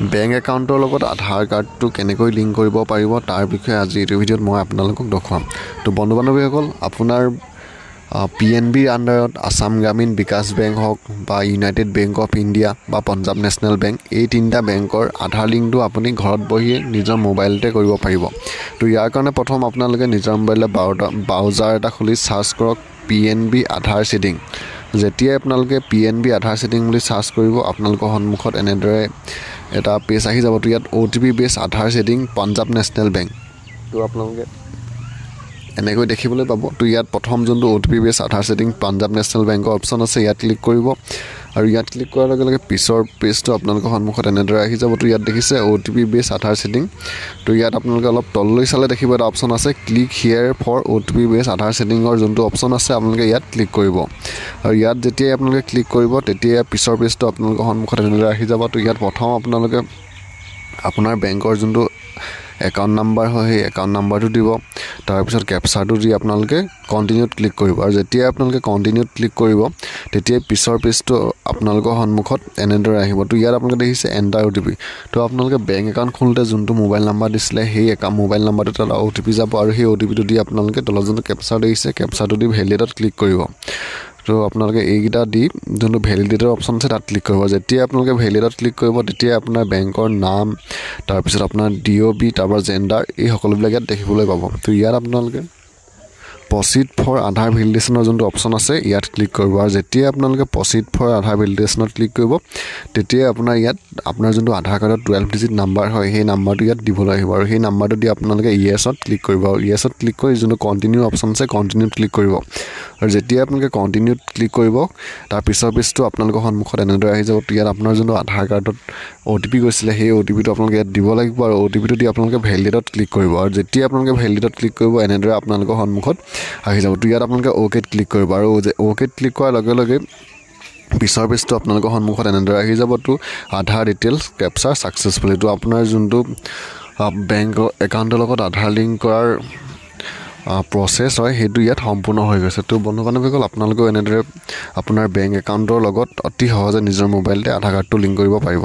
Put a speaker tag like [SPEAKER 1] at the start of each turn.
[SPEAKER 1] Bank একাউণ্টৰ লগত আধাৰ কাৰ্ডটো কেনেকৈ লিংক কৰিব পাৰিব তাৰ বিষয়ে আজি এই ভিডিঅ'ত মই আপোনালোকক দেখুৱাম। তো বন্ধু বান্ধৱীসকল, আপোনাৰ PNBৰ আণ্ডাৰত আসাম গ্ৰামীণ বিকাশ বেংক হওক বা ইউনাইটেড বেংক অফ ইণ্ডিয়া বা পঞ্জাৱ নেশ্যনেল বেংক, এই তিনিটা বেংকৰ আধাৰ লিংকটো আপুনি ঘৰত বহিয়ে নিজৰ মোবাইলতে কৰিব পাৰিব। তো ইয়াৰ কাৰণে প্ৰথম আপোনালোকে নিজৰ মোবাইলত ব্ৰাউজাৰ এটা খুলি চাৰ্চ কৰক PNB আধাৰ ছেটিং। যেতিয়াই আপোনালোকে PNB আধাৰ ছেটিং বুলি চাৰ্চ কৰিব, আপোনালোকৰ সন্মুখত এনেদৰে এটা পেজ আহি যাব। তো ইয়াত OTP বেছ আধাৰ ছেটিং পঞ্জাৱ নেশ্যনেল বেংক, তো আপোনালোকে এনেকৈ দেখিবলৈ পাব। তো ইয়াত প্ৰথম যোনটো OTP বেছ আধাৰ ছেটিং পঞ্জাৱ নেশ্যনেল বেংকৰ অপশ্যন আছে, ইয়াত ক্লিক কৰিব আৰু ইয়াত ক্লিক কৰাৰ লগে লগে পিছৰ পেজটো আপোনালোকৰ সন্মুখত এনেদৰে আহি যাব। তো ইয়াত দেখিছে OTP বেছ আধাৰ ছেটিং। তো ইয়াত আপোনালোকে অলপ তললৈ চালে দেখিব এটা অপশ্যন আছে ক্লিক হিয়াৰ ফৰ OTP বেছ আধাৰ ছেটিঙৰ যোনটো অপশ্যন আছে, আপোনালোকে ইয়াত ক্লিক কৰিব আৰু ইয়াত যেতিয়াই আপোনালোকে ক্লিক কৰিব তেতিয়াই পিছৰ পেজটো আপোনালোকৰ সন্মুখত এনেদৰে আহি যাব। তো ইয়াত প্ৰথম আপোনালোকে আপোনাৰ বেংকৰ যোনটো একাউণ্ট নাম্বাৰ হয় সেই একাউণ্ট নাম্বাৰটো দিব, তাৰপিছত কেপচাৰটো দি আপোনালোকে কণ্টিনিউত ক্লিক কৰিব আৰু যেতিয়াই আপোনালোকে কণ্টিনিউত ক্লিক কৰিব তেতিয়াই পিছৰ পেজটো আপোনালোকৰ সন্মুখত এনেদৰে আহিব। তো ইয়াত আপোনালোকে দেখিছে এণ্টাৰ OTP। তো আপোনালোকে বেংক একাউণ্ট খোলোতে যোনটো মোবাইল নাম্বাৰ দিছিলে সেই মোবাইল নাম্বাৰটো তাত OTP যাব আৰু সেই OTPটো দি আপোনালোকে তলত যোনটো কেপচাৰ দেখিছে কেপচাৰটো দি ভেলিডেটত ক্লিক কৰিব। তো আপোনালোকে এইকেইটা দি যোনটো ভেলিডেটৰ অপশ্যন আছে তাত ক্লিক কৰিব। যেতিয়া আপোনালোকে ভেলিডেটত ক্লিক কৰিব তেতিয়াই আপোনাৰ বেংকৰ নাম, তাৰপিছত আপোনাৰ DOB, তাৰপৰা জেণ্ডাৰ, এই সকলোবিলাক ইয়াত দেখিবলৈ পাব। তো ইয়াত আপোনালোকে প্ৰচিড ফৰ আধাৰ ভেলিডেশ্যনৰ যোনটো অপশ্যন আছে ইয়াত ক্লিক কৰিব আৰু যেতিয়াই আপোনালোকে প্ৰচিড ফৰ আধাৰ ভেলিডেশ্যনত ক্লিক কৰিব তেতিয়াই আপোনাৰ ইয়াত আপোনাৰ যোনটো আধাৰ কাৰ্ডৰ 12 ডিজিট নাম্বাৰ হয় সেই নাম্বাৰটো ইয়াত দিবলৈ আহিব আৰু সেই নাম্বাৰটো দি আপোনালোকে ইয়েছত ক্লিক কৰিব আৰু ইয়েছত ক্লিক কৰি যোনটো কণ্টিনিউ অপশ্যন আছে কণ্টিনিউত ক্লিক কৰিব আৰু যেতিয়াই আপোনালোকে কণ্টিনিউত ক্লিক কৰিব তাৰ পিছৰ পেজটো আপোনালোকৰ সন্মুখত এনেদৰে আহি যাব। ইয়াত আপোনাৰ যোনটো আধাৰ কাৰ্ডত OTP গৈছিলে সেই OTPটো আপোনালোকে ইয়াত দিব লাগিব আৰু OTPটো দি আপোনালোকে ভেলিডেটত ক্লিক কৰিব আৰু যেতিয়া আপোনালোকে ভেলিডেটত ক্লিক কৰিব এনেদৰে আপোনালোকৰ সন্মুখত আহি যাব। তো ইয়াত আপোনালোকে OKত ক্লিক কৰিব আৰু OKত ক্লিক কৰাৰ লগে লগে পিছৰ পেজটো আপোনালোকৰ সন্মুখত এনেদৰে আহি যাব। তো আধাৰ ডিটেইলছ কেপচাৰ ছাকচেছফুলি। তো আপোনাৰ যোনটো বেংক একাউণ্টৰ লগত আধাৰ লিংক কৰাৰ প্ৰচেছ হয় সেইটো ইয়াত সম্পূৰ্ণ হৈ গৈছে। তো বন্ধু বান্ধৱীসকল, আপোনালোকেও এনেদৰে আপোনাৰ বেংক একাউণ্টৰ লগত অতি সহজে নিজৰ মোবাইলতে আধাৰ কাৰ্ডটো লিংক কৰিব পাৰিব।